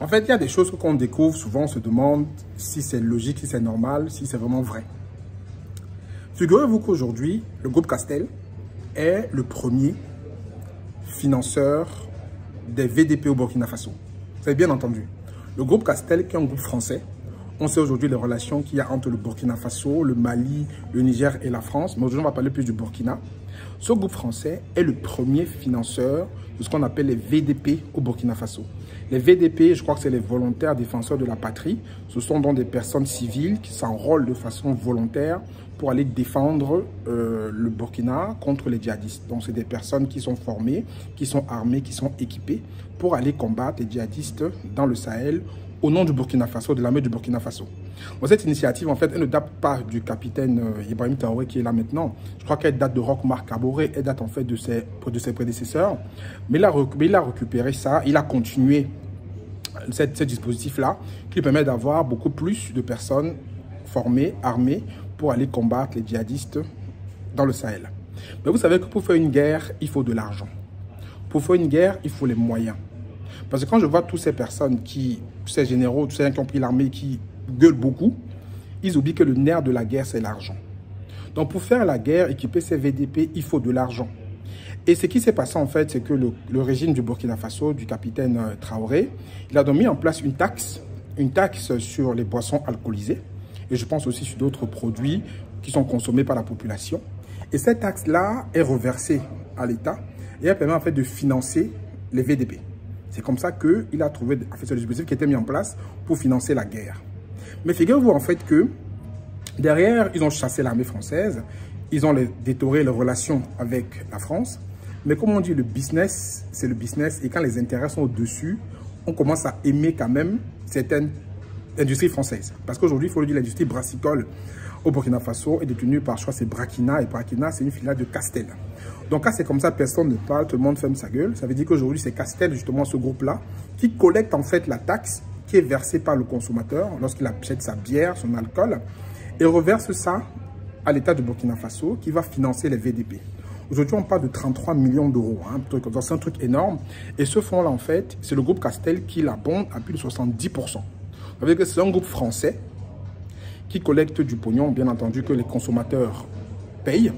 En fait, il y a des choses qu'on découvre, souvent on se demande si c'est logique, si c'est normal, si c'est vraiment vrai. Figurez-vous qu'aujourd'hui, le groupe Castel est le premier financeur des VDP au Burkina Faso. Vous avez bien entendu. Le groupe Castel, qui est un groupe français, on sait aujourd'hui les relations qu'il y a entre le Burkina Faso, le Mali, le Niger et la France. Mais aujourd'hui, on va parler plus du Burkina. Ce groupe français est le premier financeur de ce qu'on appelle les VDP au Burkina Faso. Les VDP, je crois que c'est les volontaires défenseurs de la patrie. Ce sont donc des personnes civiles qui s'enrôlent de façon volontaire pour aller défendre le Burkina contre les djihadistes. Donc, c'est des personnes qui sont formées, qui sont armées, qui sont équipées pour aller combattre les djihadistes dans le Sahel au nom du Burkina Faso, de l'armée du Burkina Faso. Bon, cette initiative, en fait, elle ne date pas du capitaine Ibrahim Traoré qui est là maintenant. Je crois qu'elle date de Roch Marc Kaboré, elle date en fait de ses prédécesseurs. Mais il a récupéré ça, il a continué ce dispositif-là qui permet d'avoir beaucoup plus de personnes formées, armées, pour aller combattre les djihadistes dans le Sahel. Mais vous savez que pour faire une guerre, il faut de l'argent. Pour faire une guerre, il faut les moyens. Parce que quand je vois toutes ces personnes, ces généraux, tous ceux qui ont pris l'armée, qui gueulent beaucoup, ils oublient que le nerf de la guerre, c'est l'argent. Donc pour faire la guerre, équiper ces VDP, il faut de l'argent. Et ce qui s'est passé en fait, c'est que le régime du Burkina Faso, du capitaine Traoré, il a donc mis en place une taxe sur les boissons alcoolisées, et je pense aussi sur d'autres produits qui sont consommés par la population. Et cette taxe-là est reversée à l'État et elle permet en fait de financer les VDP. C'est comme ça qu'il a trouvé en fait, ce dispositif qui était mis en place pour financer la guerre. Mais figurez-vous en fait que derrière, ils ont chassé l'armée française, ils ont détruit les relations avec la France. Mais comme on dit, le business, c'est le business. Et quand les intérêts sont au-dessus, on commence à aimer quand même certaines industries françaises. Parce qu'aujourd'hui, il faut le dire, l'industrie brassicole au Burkina Faso est détenue par, je crois, c'est Brakina. Et Brakina, c'est une filiale de Castel. Donc quand c'est comme ça, personne ne parle, tout le monde ferme sa gueule. Ça veut dire qu'aujourd'hui, c'est Castel, justement, ce groupe-là, qui collecte en fait la taxe qui est versée par le consommateur lorsqu'il achète sa bière, son alcool, et reverse ça à l'État du Burkina Faso qui va financer les VDP. Aujourd'hui, on parle de 33 millions d'euros. Hein, c'est un truc énorme. Et ce fonds-là, en fait, c'est le groupe Castel qui l'abonde à plus de 70%. Ça veut dire que c'est un groupe français qui collecte du pognon, bien entendu, que les consommateurs payent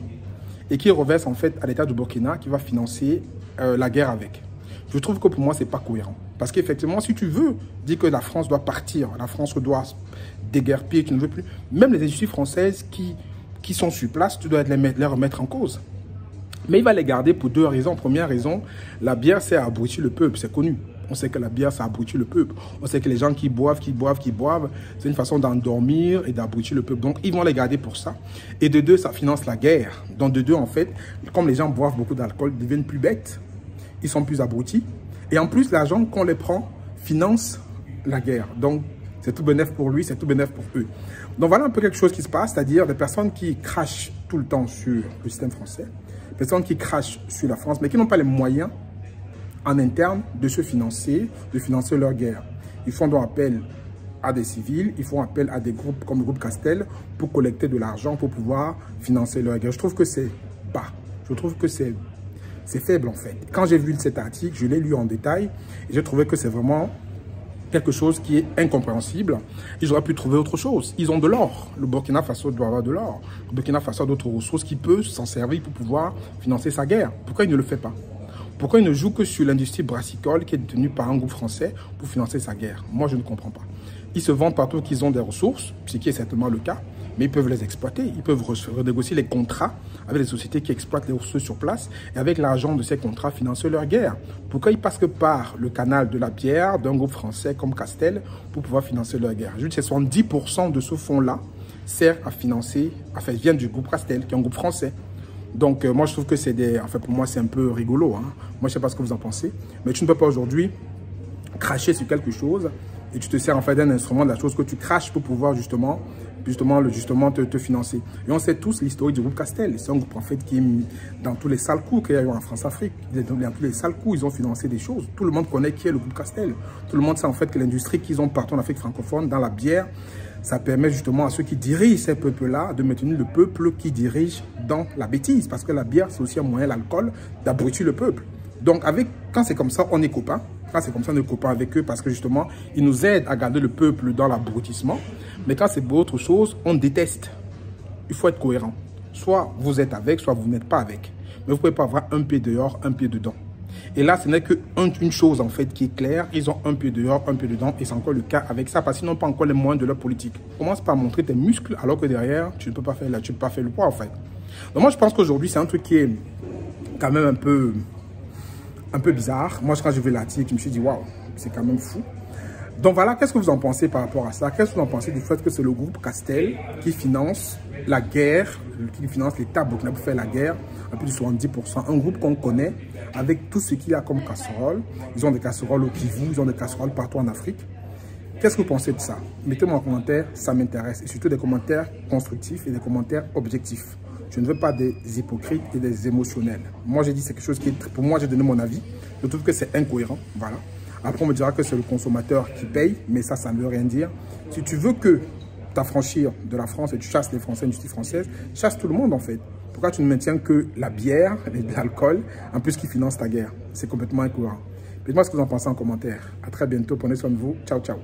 et qui reverse en fait à l'État du Burkina qui va financer la guerre avec. Je trouve que pour moi, ce n'est pas cohérent. Parce qu'effectivement, si tu veux dire que la France doit partir, la France doit déguerpir, tu ne veux plus, même les industries françaises qui sont sur place, tu dois les remettre en cause. Mais il va les garder pour deux raisons. Première raison, la bière, c'est abrutir le peuple, c'est connu. On sait que la bière, ça abrutit le peuple. On sait que les gens qui boivent, c'est une façon d'endormir et d'abrutir le peuple. Donc, ils vont les garder pour ça. Et de deux, ça finance la guerre. Donc, de deux, en fait, comme les gens boivent beaucoup d'alcool, ils deviennent plus bêtes. Ils sont plus abrutis. Et en plus, l'argent qu'on les prend finance la guerre. Donc, c'est tout bénéf pour lui, c'est tout bénéf pour eux. Donc, voilà un peu quelque chose qui se passe, c'est-à-dire des personnes qui crachent tout le temps sur le système français, des personnes qui crachent sur la France, mais qui n'ont pas les moyens en interne de se financer, de financer leur guerre. Ils font donc appel à des civils, ils font appel à des groupes comme le groupe Castel pour collecter de l'argent pour pouvoir financer leur guerre. Je trouve que c'est bas. Je trouve que c'est faible en fait. Quand j'ai vu cet article, je l'ai lu en détail et j'ai trouvé que c'est vraiment quelque chose qui est incompréhensible. Ils auraient pu trouver autre chose. Ils ont de l'or. Le Burkina Faso doit avoir de l'or. Le Burkina Faso a d'autres ressources qui peuvent s'en servir pour pouvoir financer sa guerre. Pourquoi il ne le fait pas? Pourquoi il ne joue que sur l'industrie brassicole qui est détenue par un groupe français pour financer sa guerre? Moi, je ne comprends pas. Ils se vantent partout qu'ils ont des ressources, ce qui est certainement le cas, mais ils peuvent les exploiter. Ils peuvent renégocier les contrats avec les sociétés qui exploitent les ressources sur place et avec l'argent de ces contrats financer leur guerre. Pourquoi ils passent que par le canal de la bière d'un groupe français comme Castel pour pouvoir financer leur guerre? Je dis que 70% de ce fonds-là sert à financer, enfin, vient du groupe Castel, qui est un groupe français. Donc, moi, je trouve que c'est enfin, pour moi, c'est un peu rigolo. Hein. Moi, je ne sais pas ce que vous en pensez. Mais tu ne peux pas aujourd'hui cracher sur quelque chose et tu te sers en fait d'un instrument de la chose que tu craches pour pouvoir justement te financer. Et on sait tous l'historique du groupe Castel. C'est un groupe en fait qui est dans tous les sales coups qu'il y a eu en France-Afrique. Dans tous les sales coups, ils ont financé des choses. Tout le monde connaît qui est le groupe Castel. Tout le monde sait en fait que l'industrie qu'ils ont partout en Afrique francophone, dans la bière, ça permet justement à ceux qui dirigent ces peuples-là de maintenir le peuple qui dirige dans la bêtise. Parce que la bière, c'est aussi un moyen, l'alcool, d'abrutir le peuple. Donc, quand c'est comme ça, on est copains. Quand c'est comme ça, on est copains avec eux parce que justement, ils nous aident à garder le peuple dans l'abrutissement. Mais quand c'est pour autre chose, on déteste. Il faut être cohérent. Soit vous êtes avec, soit vous n'êtes pas avec. Mais vous ne pouvez pas avoir un pied dehors, un pied dedans. Et là, ce n'est qu'une chose en fait qui est claire. Ils ont un pied dehors, un pied dedans. Et c'est encore le cas avec ça parce qu'ils n'ont pas encore les moyens de leur politique. Commence par montrer tes muscles alors que derrière, tu ne peux pas faire, tu peux pas faire le poids en fait. Donc moi, je pense qu'aujourd'hui, c'est un truc qui est quand même un peu bizarre. Moi, quand j'ai vu l'article, je me suis dit, waouh, c'est quand même fou. Donc voilà, qu'est-ce que vous en pensez par rapport à ça? Qu'est-ce que vous en pensez du fait que c'est le groupe Castel qui finance la guerre, qui finance l'État burkinabé pour faire la guerre, un peu de 70%. Un groupe qu'on connaît avec tout ce qu'il y a comme casserole. Ils ont des casseroles au Kivu, ils ont des casseroles partout en Afrique. Qu'est-ce que vous pensez de ça? Mettez-moi en commentaire, ça m'intéresse. Et surtout des commentaires constructifs et des commentaires objectifs. Je ne veux pas des hypocrites et des émotionnels. Moi, j'ai dit c'est quelque chose qui est... Pour moi, j'ai donné mon avis. Je trouve que c'est incohérent. Voilà. Après, on me dira que c'est le consommateur qui paye, mais ça ne veut rien dire. Si tu veux que t'affranchir de la France et tu chasses les Français, une justice française, chasse tout le monde en fait. Pourquoi tu ne maintiens que la bière et l'alcool, en plus qui finance ta guerre? C'est complètement incohérent. Dites-moi ce que vous en pensez en commentaire. À très bientôt. Prenez soin de vous. Ciao, ciao.